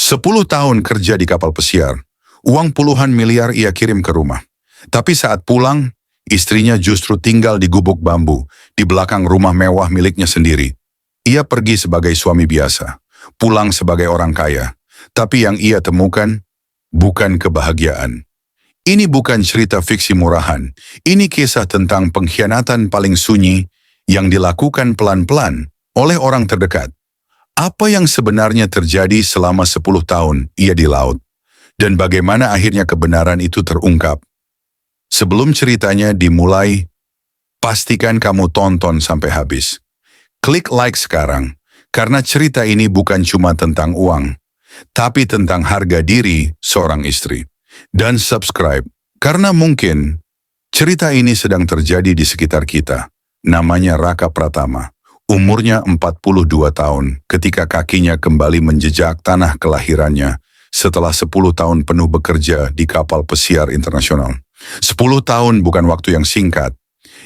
10 tahun kerja di kapal pesiar, uang puluhan miliar ia kirim ke rumah. Tapi saat pulang, istrinya justru tinggal di gubuk bambu, di belakang rumah mewah miliknya sendiri. Ia pergi sebagai suami biasa, pulang sebagai orang kaya. Tapi yang ia temukan, bukan kebahagiaan. Ini bukan cerita fiksi murahan, ini kisah tentang pengkhianatan paling sunyi yang dilakukan pelan-pelan oleh orang terdekat. Apa yang sebenarnya terjadi selama 10 tahun ia di laut, dan bagaimana akhirnya kebenaran itu terungkap. Sebelum ceritanya dimulai, pastikan kamu tonton sampai habis. Klik like sekarang, karena cerita ini bukan cuma tentang uang, tapi tentang harga diri seorang istri. Dan subscribe, karena mungkin cerita ini sedang terjadi di sekitar kita. Namanya Raka Pratama. Umurnya 42 tahun ketika kakinya kembali menjejak tanah kelahirannya setelah 10 tahun penuh bekerja di kapal pesiar internasional. 10 tahun bukan waktu yang singkat.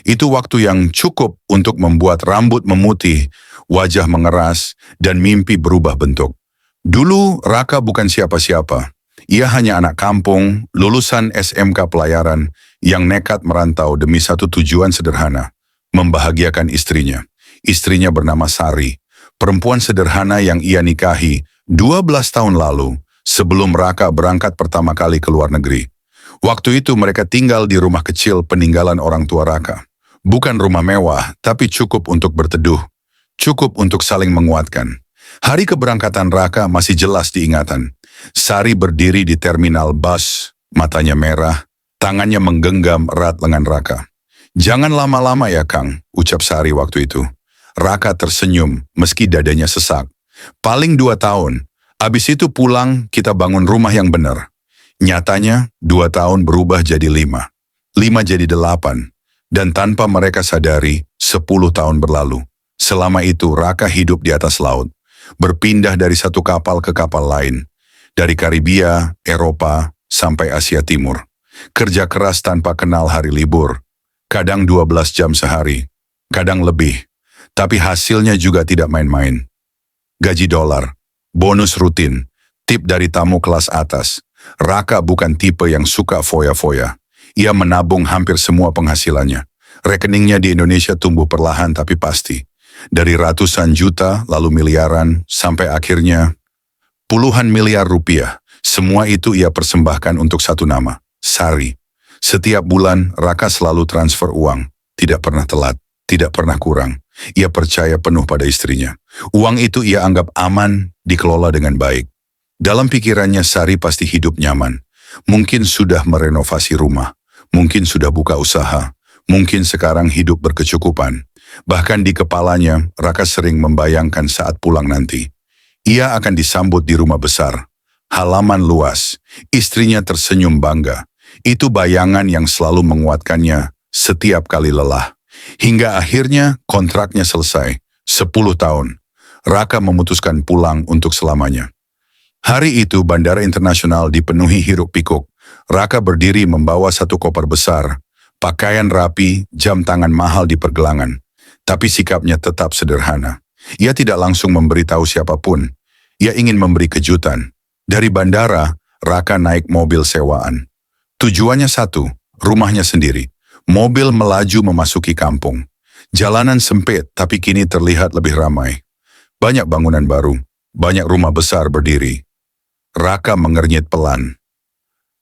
Itu waktu yang cukup untuk membuat rambut memutih, wajah mengeras, dan mimpi berubah bentuk. Dulu Raka bukan siapa-siapa. Ia hanya anak kampung, lulusan SMK pelayaran yang nekat merantau demi satu tujuan sederhana, membahagiakan istrinya. Istrinya bernama Sari, perempuan sederhana yang ia nikahi 12 tahun lalu sebelum Raka berangkat pertama kali ke luar negeri. Waktu itu mereka tinggal di rumah kecil peninggalan orang tua Raka. Bukan rumah mewah, tapi cukup untuk berteduh, cukup untuk saling menguatkan. Hari keberangkatan Raka masih jelas diingatan. Sari berdiri di terminal bus, matanya merah, tangannya menggenggam erat lengan Raka. "Jangan lama-lama ya Kang," ucap Sari waktu itu. Raka tersenyum meski dadanya sesak. "Paling 2 tahun, abis itu pulang kita bangun rumah yang benar." Nyatanya 2 tahun berubah jadi 5. 5 jadi 8. Dan tanpa mereka sadari, 10 tahun berlalu. Selama itu Raka hidup di atas laut. Berpindah dari satu kapal ke kapal lain. Dari Karibia, Eropa, sampai Asia Timur. Kerja keras tanpa kenal hari libur. Kadang 12 jam sehari. Kadang lebih. Tapi hasilnya juga tidak main-main. Gaji dolar, bonus rutin, tip dari tamu kelas atas. Raka bukan tipe yang suka foya-foya. Ia menabung hampir semua penghasilannya. Rekeningnya di Indonesia tumbuh perlahan tapi pasti. Dari ratusan juta, lalu miliaran, sampai akhirnya puluhan miliar rupiah. Semua itu ia persembahkan untuk satu nama, Sari. Setiap bulan, Raka selalu transfer uang. Tidak pernah telat, tidak pernah kurang. Ia percaya penuh pada istrinya. Uang itu ia anggap aman, dikelola dengan baik. Dalam pikirannya Sari pasti hidup nyaman. Mungkin sudah merenovasi rumah. Mungkin sudah buka usaha. Mungkin sekarang hidup berkecukupan. Bahkan di kepalanya, Raka sering membayangkan saat pulang nanti. Ia akan disambut di rumah besar. Halaman luas. Istrinya tersenyum bangga. Itu bayangan yang selalu menguatkannya setiap kali lelah. Hingga akhirnya kontraknya selesai, 10 tahun. Raka memutuskan pulang untuk selamanya. Hari itu Bandara Internasional dipenuhi hiruk pikuk. Raka berdiri membawa satu koper besar, pakaian rapi, jam tangan mahal di pergelangan. Tapi sikapnya tetap sederhana. Ia tidak langsung memberitahu siapapun. Ia ingin memberi kejutan. Dari bandara, Raka naik mobil sewaan. Tujuannya satu, rumahnya sendiri. Mobil melaju memasuki kampung. Jalanan sempit tapi kini terlihat lebih ramai. Banyak bangunan baru, banyak rumah besar berdiri. Raka mengernyit pelan.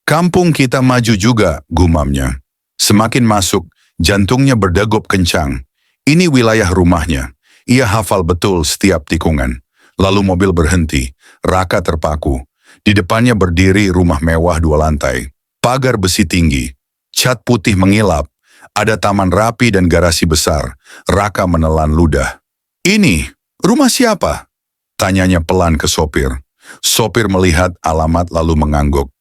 "Kampung kita maju juga," gumamnya. Semakin masuk, jantungnya berdegup kencang. Ini wilayah rumahnya. Ia hafal betul setiap tikungan. Lalu mobil berhenti. Raka terpaku. Di depannya berdiri rumah mewah 2 lantai. Pagar besi tinggi. Cat putih mengilap, ada taman rapi dan garasi besar. Raka menelan ludah. "Ini, rumah siapa?" tanyanya pelan ke sopir. Sopir melihat alamat lalu mengangguk.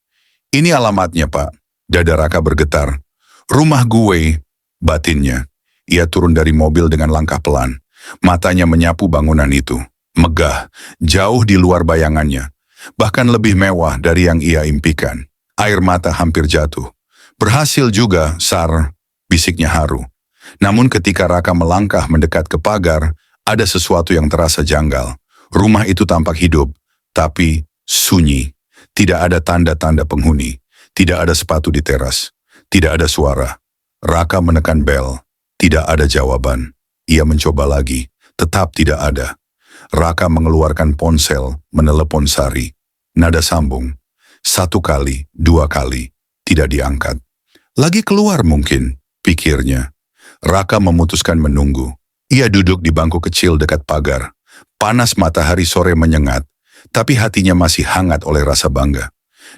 "Ini alamatnya, Pak." Dada Raka bergetar. "Rumah gue," batinnya. Ia turun dari mobil dengan langkah pelan. Matanya menyapu bangunan itu. Megah, jauh di luar bayangannya. Bahkan lebih mewah dari yang ia impikan. Air mata hampir jatuh. "Berhasil juga, Sar," bisiknya haru. Namun ketika Raka melangkah mendekat ke pagar, ada sesuatu yang terasa janggal. Rumah itu tampak hidup, tapi Sunyi. Tidak ada tanda-tanda penghuni. Tidak ada sepatu di teras. Tidak ada suara. Raka menekan bel. Tidak ada jawaban. Ia mencoba lagi. Tetap tidak ada. Raka mengeluarkan ponsel, menelepon Sari. Nada sambung. 1 kali, 2 kali. Tidak diangkat. Lagi keluar mungkin, pikirnya. Raka memutuskan menunggu. Ia duduk di bangku kecil dekat pagar. Panas matahari sore menyengat, tapi hatinya masih hangat oleh rasa bangga.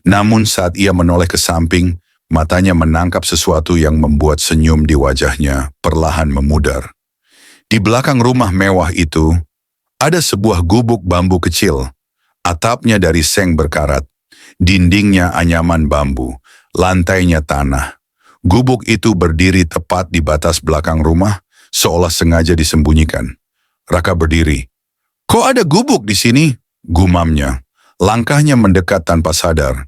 Namun saat ia menoleh ke samping, matanya menangkap sesuatu yang membuat senyum di wajahnya perlahan memudar. Di belakang rumah mewah itu, ada sebuah gubuk bambu kecil. Atapnya dari seng berkarat, dindingnya anyaman bambu, lantainya tanah. Gubuk itu berdiri tepat di batas belakang rumah, seolah sengaja disembunyikan. Raka berdiri. "Kok ada gubuk di sini?" gumamnya. Langkahnya mendekat tanpa sadar.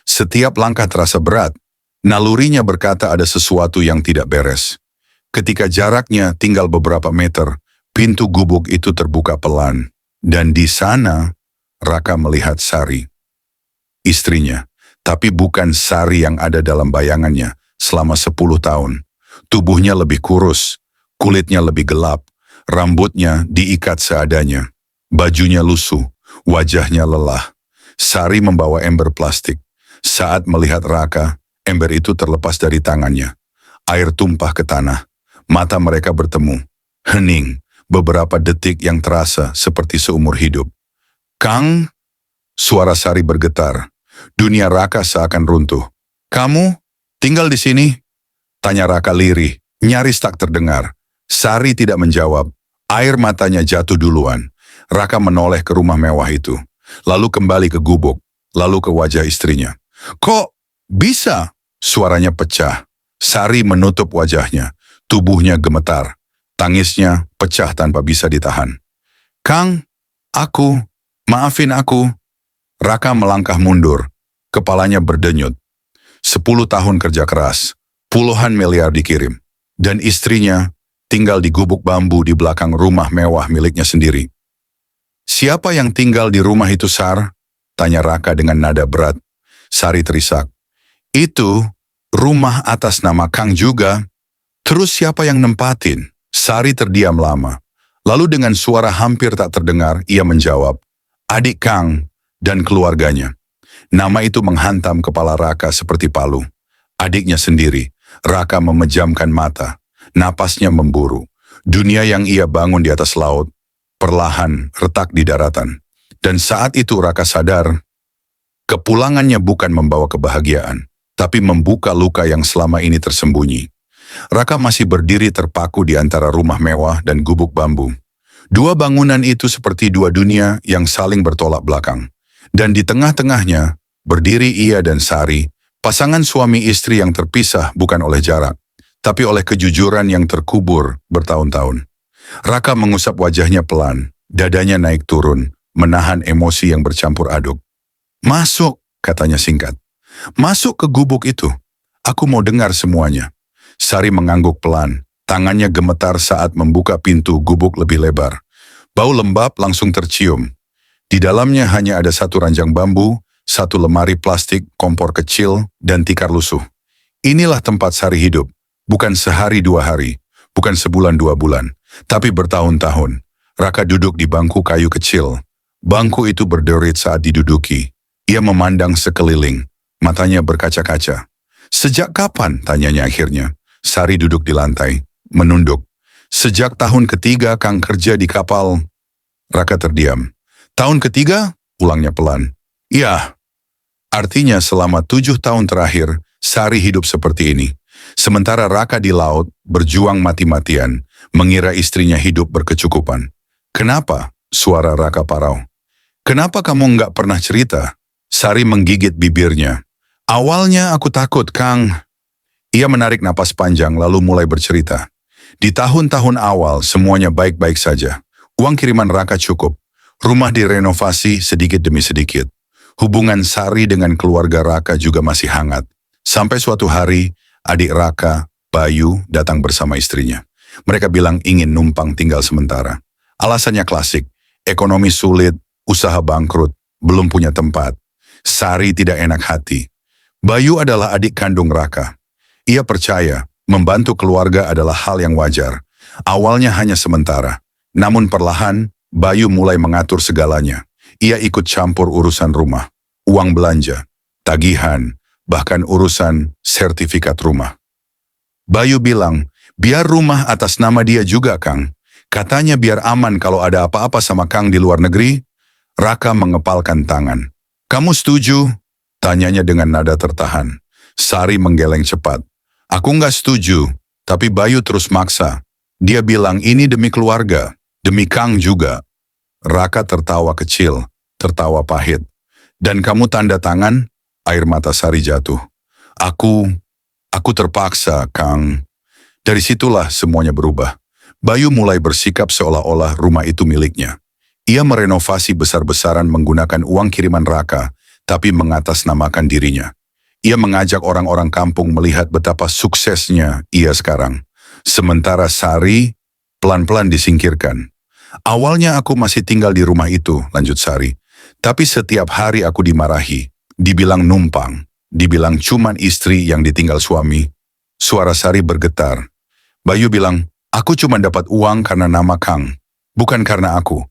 Setiap langkah terasa berat. Nalurinya berkata ada sesuatu yang tidak beres. Ketika jaraknya tinggal beberapa meter, pintu gubuk itu terbuka pelan. Dan di sana, Raka melihat Sari. Istrinya, tapi bukan Sari yang ada dalam bayangannya selama 10 tahun. Tubuhnya lebih kurus, kulitnya lebih gelap, rambutnya diikat seadanya. Bajunya lusuh, wajahnya lelah. Sari membawa ember plastik. Saat melihat Raka, ember itu terlepas dari tangannya. Air tumpah ke tanah. Mata mereka bertemu. Hening, beberapa detik yang terasa seperti seumur hidup. "Kang?" Suara Sari bergetar. Dunia Raka seakan runtuh. "Kamu tinggal di sini?" tanya Raka lirih, nyaris tak terdengar. Sari tidak menjawab. Air matanya jatuh duluan. Raka menoleh ke rumah mewah itu. Lalu kembali ke gubuk. Lalu ke wajah istrinya. "Kok bisa?" Suaranya pecah. Sari menutup wajahnya. Tubuhnya gemetar. Tangisnya pecah tanpa bisa ditahan. "Kang, maafin aku." Raka melangkah mundur. Kepalanya berdenyut. 10 tahun kerja keras. Puluhan miliar dikirim. Dan istrinya tinggal di gubuk bambu di belakang rumah mewah miliknya sendiri. "Siapa yang tinggal di rumah itu, Sar?" tanya Raka dengan nada berat. Sari terisak. "Itu rumah atas nama Kang juga." "Terus siapa yang nempatin?" Sari terdiam lama. Lalu dengan suara hampir tak terdengar, ia menjawab, "Adik Kang dan keluarganya." Nama itu menghantam kepala Raka seperti palu. Adiknya sendiri. Raka memejamkan mata. Napasnya memburu. Dunia yang ia bangun di atas laut, perlahan retak di daratan. Dan saat itu Raka sadar, kepulangannya bukan membawa kebahagiaan, tapi membuka luka yang selama ini tersembunyi. Raka masih berdiri terpaku di antara rumah mewah dan gubuk bambu. Dua bangunan itu seperti dua dunia yang saling bertolak belakang. Dan di tengah-tengahnya, berdiri ia dan Sari, pasangan suami istri yang terpisah bukan oleh jarak, tapi oleh kejujuran yang terkubur bertahun-tahun. Raka mengusap wajahnya pelan, dadanya naik turun, menahan emosi yang bercampur aduk. "Masuk," katanya singkat. "Masuk ke gubuk itu. Aku mau dengar semuanya." Sari mengangguk pelan, tangannya gemetar saat membuka pintu gubuk lebih lebar. Bau lembab langsung tercium. Di dalamnya hanya ada 1 ranjang bambu, 1 lemari plastik, kompor kecil, dan tikar lusuh. Inilah tempat Sari hidup. Bukan sehari 2 hari, bukan sebulan 2 bulan, tapi bertahun-tahun. Raka duduk di bangku kayu kecil. Bangku itu berderit saat diduduki. Ia memandang sekeliling, matanya berkaca-kaca. "Sejak kapan?" tanyanya akhirnya. Sari duduk di lantai, menunduk. "Sejak tahun ketiga Kang kerja di kapal." Raka terdiam. "Tahun ketiga?" ulangnya pelan. "Ya." Artinya selama 7 tahun terakhir, Sari hidup seperti ini. Sementara Raka di laut, berjuang mati-matian, mengira istrinya hidup berkecukupan. "Kenapa?" suara Raka parau. "Kenapa kamu nggak pernah cerita?" Sari menggigit bibirnya. "Awalnya aku takut, Kang." Ia menarik napas panjang lalu mulai bercerita. Di tahun-tahun awal semuanya baik-baik saja. Uang kiriman Raka cukup. Rumah direnovasi sedikit demi sedikit. Hubungan Sari dengan keluarga Raka juga masih hangat. Sampai suatu hari, adik Raka, Bayu, datang bersama istrinya. Mereka bilang ingin numpang tinggal sementara. Alasannya klasik, ekonomi sulit, usaha bangkrut. belum punya tempat. Sari tidak enak hati. Bayu adalah adik kandung Raka. Ia percaya membantu keluarga adalah hal yang wajar. Awalnya hanya sementara. Namun perlahan, Bayu mulai mengatur segalanya. Ia ikut campur urusan rumah, uang belanja, tagihan, bahkan urusan sertifikat rumah. Bayu bilang, biar rumah atas nama dia juga, Kang. Katanya biar aman kalau ada apa-apa sama Kang di luar negeri. Raka mengepalkan tangan. Kamu setuju? Tanyanya dengan nada tertahan. Sari menggeleng cepat. Aku nggak setuju, tapi Bayu terus maksa. Dia bilang ini demi keluarga, demi Kang juga. Raka tertawa kecil, tertawa pahit. Dan kamu tanda tangan? Air mata Sari jatuh. Aku terpaksa, Kang. Dari situlah semuanya berubah. Bayu mulai bersikap seolah-olah rumah itu miliknya. Ia merenovasi besar-besaran menggunakan uang kiriman Raka, tapi mengatasnamakan dirinya. Ia mengajak orang-orang kampung melihat betapa suksesnya ia sekarang. Sementara Sari pelan-pelan disingkirkan. Awalnya aku masih tinggal di rumah itu, lanjut Sari. Tapi setiap hari aku dimarahi, dibilang numpang, dibilang cuman istri yang ditinggal suami. Suara Sari bergetar. Bayu bilang, aku cuma dapat uang karena nama Kang, bukan karena aku.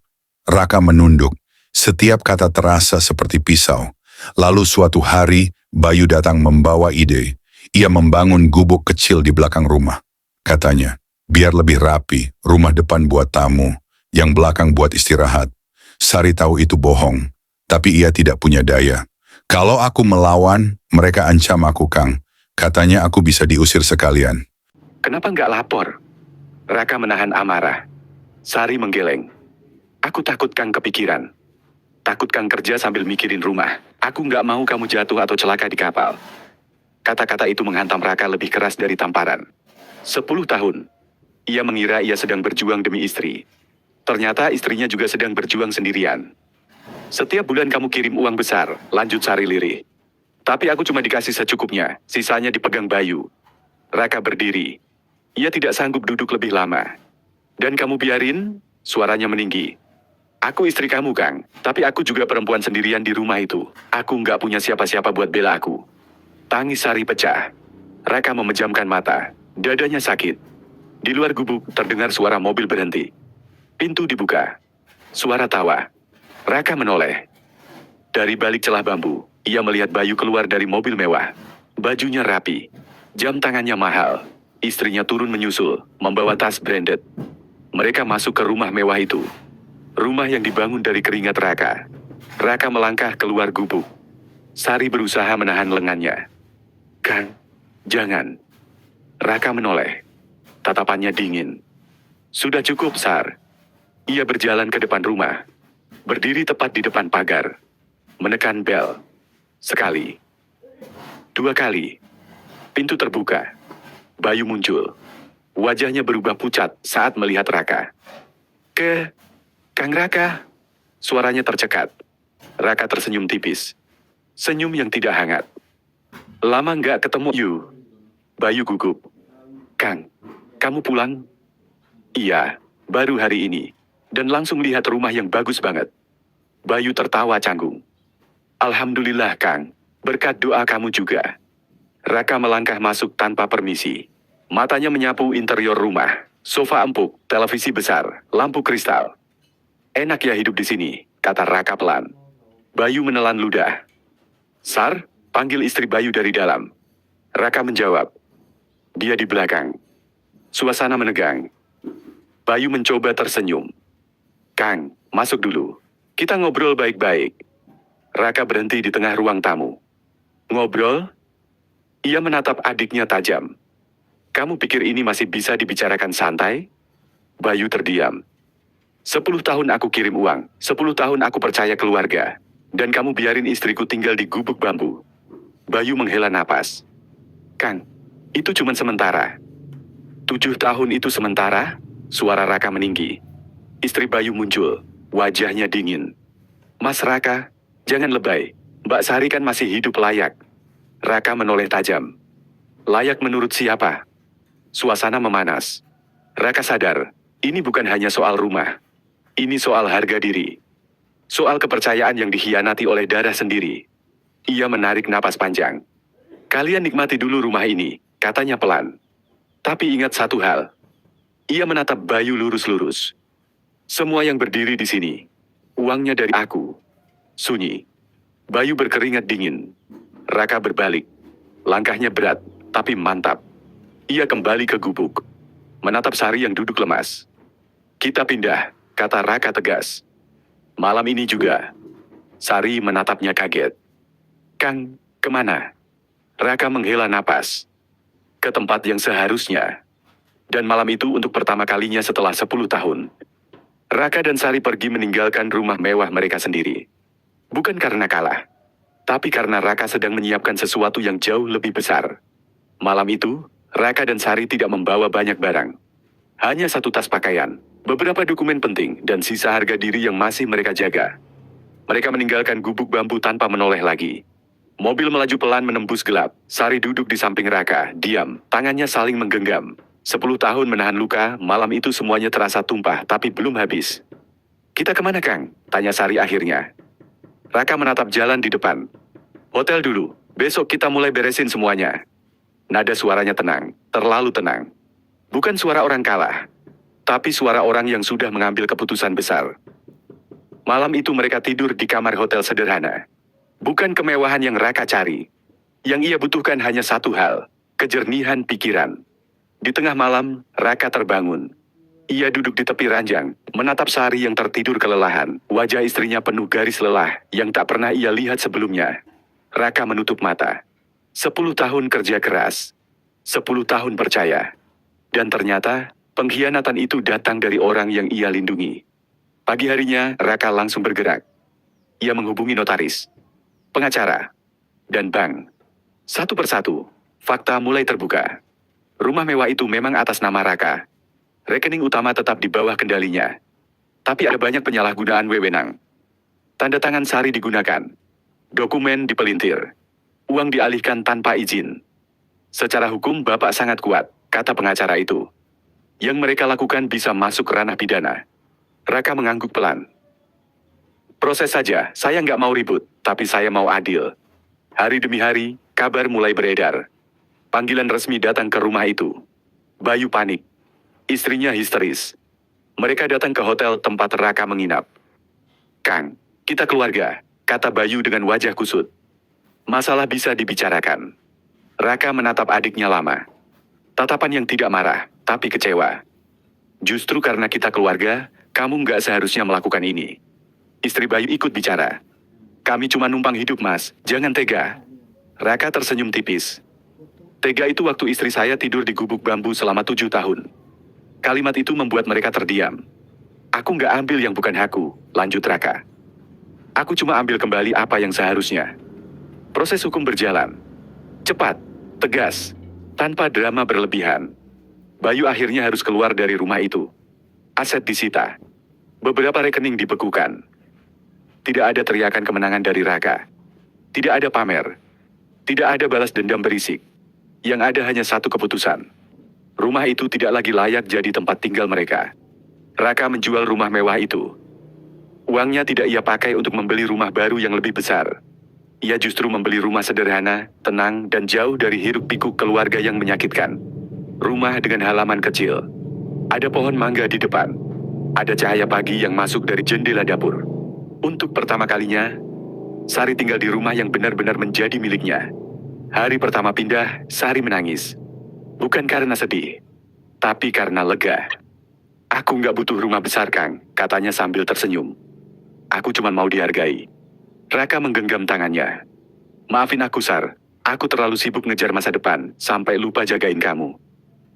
Raka menunduk. Setiap kata terasa seperti pisau. Lalu suatu hari, Bayu datang membawa ide. Ia membangun gubuk kecil di belakang rumah. Katanya, biar lebih rapi, rumah depan buat tamu, yang belakang buat istirahat. Sari tahu itu bohong, tapi ia tidak punya daya. Kalau aku melawan, mereka ancam aku, Kang. Katanya aku bisa diusir sekalian. Kenapa nggak lapor? Raka menahan amarah. Sari menggeleng. Aku takut Kang kepikiran. Takut Kang kerja sambil mikirin rumah. Aku nggak mau kamu jatuh atau celaka di kapal. Kata-kata itu menghantam Raka lebih keras dari tamparan. 10 tahun. Ia mengira ia sedang berjuang demi istri. Ternyata istrinya juga sedang berjuang sendirian. Setiap bulan kamu kirim uang besar, lanjut Sari lirih. Tapi aku cuma dikasih secukupnya, sisanya dipegang Bayu. Raka berdiri. Ia tidak sanggup duduk lebih lama. Dan kamu biarin, suaranya meninggi. Aku istri kamu, Kang, tapi aku juga perempuan sendirian di rumah itu. Aku nggak punya siapa-siapa buat bela aku. Tangis Sari pecah. Raka memejamkan mata. Dadanya sakit. Di luar gubuk terdengar suara mobil berhenti. Pintu dibuka. Suara tawa. Raka menoleh. Dari balik celah bambu, ia melihat Bayu keluar dari mobil mewah. Bajunya rapi. Jam tangannya mahal. Istrinya turun menyusul, membawa tas branded. Mereka masuk ke rumah mewah itu. Rumah yang dibangun dari keringat Raka. Raka melangkah keluar gubuk. Sari berusaha menahan lengannya. Kang, jangan. Raka menoleh. Tatapannya dingin. Sudah cukup, Sar. Ia berjalan ke depan rumah. Berdiri tepat di depan pagar. Menekan bel. Sekali. 2 kali. Pintu terbuka. Bayu muncul. Wajahnya berubah pucat saat melihat Raka. Kang Raka. Suaranya tercekat. Raka tersenyum tipis. Senyum yang tidak hangat. Lama nggak ketemu you. Bayu gugup. Kang, kamu pulang? Iya, baru hari ini. Dan langsung lihat rumah yang bagus banget. Bayu tertawa canggung. Alhamdulillah, Kang. Berkat doa kamu juga. Raka melangkah masuk tanpa permisi. Matanya menyapu interior rumah. Sofa empuk, televisi besar, lampu kristal. Enak ya hidup di sini, kata Raka pelan. Bayu menelan ludah. Sar, panggil istri Bayu dari dalam. Raka menjawab. Dia di belakang. Suasana menegang. Bayu mencoba tersenyum. Kang, masuk dulu. Kita ngobrol baik-baik. Raka berhenti di tengah ruang tamu. Ngobrol? Ia menatap adiknya tajam. Kamu pikir ini masih bisa dibicarakan santai? Bayu terdiam. 10 tahun aku kirim uang, 10 tahun aku percaya keluarga. Dan kamu biarin istriku tinggal di gubuk bambu. Bayu menghela napas. Kang, itu cuma sementara. 7 tahun itu sementara? Suara Raka meninggi. Istri Bayu muncul, wajahnya dingin. Mas Raka, jangan lebay. Mbak Sari kan masih hidup layak. Raka menoleh tajam. Layak menurut siapa? Suasana memanas. Raka sadar, ini bukan hanya soal rumah. Ini soal harga diri. Soal kepercayaan yang dikhianati oleh darah sendiri. Ia menarik napas panjang. Kalian nikmati dulu rumah ini, katanya pelan. Tapi ingat satu hal. Ia menatap Bayu lurus-lurus. Semua yang berdiri di sini, uangnya dari aku. Sunyi. Bayu berkeringat dingin. Raka berbalik. Langkahnya berat, tapi mantap. Ia kembali ke gubuk. Menatap Sari yang duduk lemas. Kita pindah, kata Raka tegas. Malam ini juga. Sari menatapnya kaget. Kang, kemana? Raka menghela napas. Ke tempat yang seharusnya. Dan malam itu untuk pertama kalinya setelah 10 tahun. Raka dan Sari pergi meninggalkan rumah mewah mereka sendiri. Bukan karena kalah. Tapi karena Raka sedang menyiapkan sesuatu yang jauh lebih besar. Malam itu, Raka dan Sari tidak membawa banyak barang. Hanya satu tas pakaian, beberapa dokumen penting, dan sisa harga diri yang masih mereka jaga. Mereka meninggalkan gubuk bambu tanpa menoleh lagi. Mobil melaju pelan menembus gelap. Sari duduk di samping Raka, diam, tangannya saling menggenggam. 10 tahun menahan luka, malam itu semuanya terasa tumpah, tapi belum habis. Kita kemana, Kang? Tanya Sari akhirnya. Raka menatap jalan di depan. Hotel dulu, besok kita mulai beresin semuanya. Nada suaranya tenang, terlalu tenang. Bukan suara orang kalah, tapi suara orang yang sudah mengambil keputusan besar. Malam itu mereka tidur di kamar hotel sederhana. Bukan kemewahan yang Raka cari. Yang ia butuhkan hanya satu hal, kejernihan pikiran. Di tengah malam, Raka terbangun. Ia duduk di tepi ranjang, menatap Sari yang tertidur kelelahan. Wajah istrinya penuh garis lelah, yang tak pernah ia lihat sebelumnya. Raka menutup mata. 10 tahun kerja keras. 10 tahun percaya. Dan ternyata, pengkhianatan itu datang dari orang yang ia lindungi. Pagi harinya, Raka langsung bergerak. Ia menghubungi notaris, pengacara, dan bank. Satu persatu, fakta mulai terbuka. Rumah mewah itu memang atas nama Raka. Rekening utama tetap di bawah kendalinya. Tapi ada banyak penyalahgunaan wewenang. Tanda tangan Sari digunakan. Dokumen dipelintir. Uang dialihkan tanpa izin. Secara hukum Bapak sangat kuat, kata pengacara itu. Yang mereka lakukan bisa masuk ranah pidana. Raka mengangguk pelan. Proses saja, saya nggak mau ribut, tapi saya mau adil. Hari demi hari, kabar mulai beredar. Panggilan resmi datang ke rumah itu. Bayu panik. Istrinya histeris. Mereka datang ke hotel tempat Raka menginap. Kang, kita keluarga, kata Bayu dengan wajah kusut. Masalah bisa dibicarakan. Raka menatap adiknya lama. Tatapan yang tidak marah, tapi kecewa. Justru karena kita keluarga, kamu nggak seharusnya melakukan ini. Istri Bayu ikut bicara. Kami cuma numpang hidup, Mas, jangan tega. Raka tersenyum tipis. Tega itu waktu istri saya tidur di gubuk bambu selama 7 tahun. Kalimat itu membuat mereka terdiam. Aku nggak ambil yang bukan aku, lanjut Raka. Aku cuma ambil kembali apa yang seharusnya. Proses hukum berjalan. Cepat, tegas, tanpa drama berlebihan. Bayu akhirnya harus keluar dari rumah itu. Aset disita. Beberapa rekening dibekukan. Tidak ada teriakan kemenangan dari Raka. Tidak ada pamer. Tidak ada balas dendam berisik. Yang ada hanya satu keputusan. Rumah itu tidak lagi layak jadi tempat tinggal mereka. Raka menjual rumah mewah itu. Uangnya tidak ia pakai untuk membeli rumah baru yang lebih besar. Ia justru membeli rumah sederhana, tenang, dan jauh dari hiruk-pikuk keluarga yang menyakitkan. Rumah dengan halaman kecil. Ada pohon mangga di depan. Ada cahaya pagi yang masuk dari jendela dapur. Untuk pertama kalinya, Sari tinggal di rumah yang benar-benar menjadi miliknya. Hari pertama pindah, Sari menangis. Bukan karena sedih, tapi karena lega. Aku nggak butuh rumah besar, Kang, katanya sambil tersenyum. Aku cuma mau dihargai. Raka menggenggam tangannya. Maafin aku, Sar. Aku terlalu sibuk ngejar masa depan, sampai lupa jagain kamu.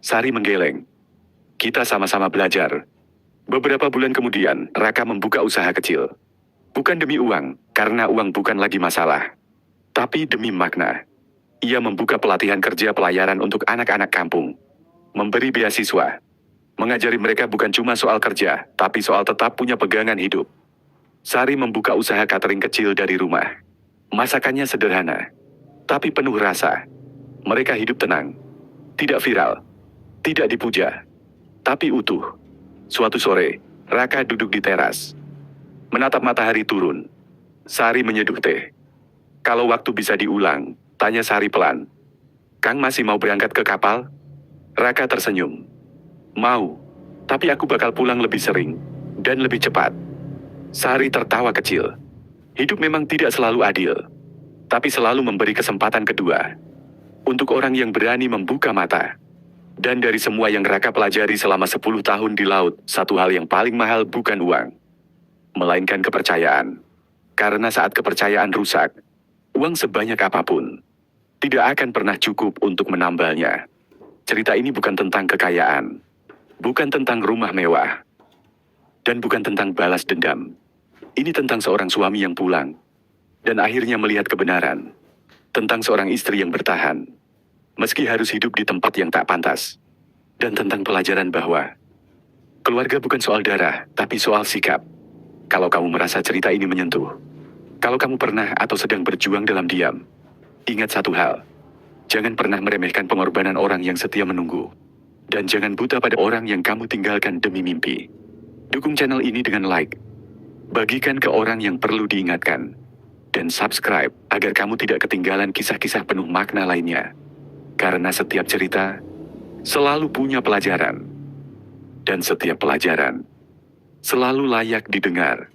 Sari menggeleng. Kita sama-sama belajar. Beberapa bulan kemudian, Raka membuka usaha kecil. Bukan demi uang, karena uang bukan lagi masalah. Tapi demi makna. Ia membuka pelatihan kerja pelayaran untuk anak-anak kampung. Memberi beasiswa. Mengajari mereka bukan cuma soal kerja, tapi soal tetap punya pegangan hidup. Sari membuka usaha catering kecil dari rumah. Masakannya sederhana, tapi penuh rasa. Mereka hidup tenang. Tidak viral. Tidak dipuja. Tapi utuh. Suatu sore, Raka duduk di teras. Menatap matahari turun, Sari menyeduh teh. Kalau waktu bisa diulang, tanya Sari pelan. Kang masih mau berangkat ke kapal? Raka tersenyum. Mau, tapi aku bakal pulang lebih sering dan lebih cepat. Sari tertawa kecil. Hidup memang tidak selalu adil, tapi selalu memberi kesempatan kedua. Untuk orang yang berani membuka mata. Dan dari semua yang Raka pelajari selama 10 tahun di laut, satu hal yang paling mahal bukan uang, melainkan kepercayaan. Karena saat kepercayaan rusak, uang sebanyak apapun tidak akan pernah cukup untuk menambalnya. Cerita ini bukan tentang kekayaan, bukan tentang rumah mewah, dan bukan tentang balas dendam. Ini tentang seorang suami yang pulang, dan akhirnya melihat kebenaran. Tentang seorang istri yang bertahan, meski harus hidup di tempat yang tak pantas. Dan tentang pelajaran bahwa keluarga bukan soal darah, tapi soal sikap. Kalau kamu merasa cerita ini menyentuh, kalau kamu pernah atau sedang berjuang dalam diam, ingat satu hal. Jangan pernah meremehkan pengorbanan orang yang setia menunggu. Dan jangan buta pada orang yang kamu tinggalkan demi mimpi. Dukung channel ini dengan like. Bagikan ke orang yang perlu diingatkan. Dan subscribe agar kamu tidak ketinggalan kisah-kisah penuh makna lainnya. Karena setiap cerita selalu punya pelajaran. Dan setiap pelajaran selalu layak didengar.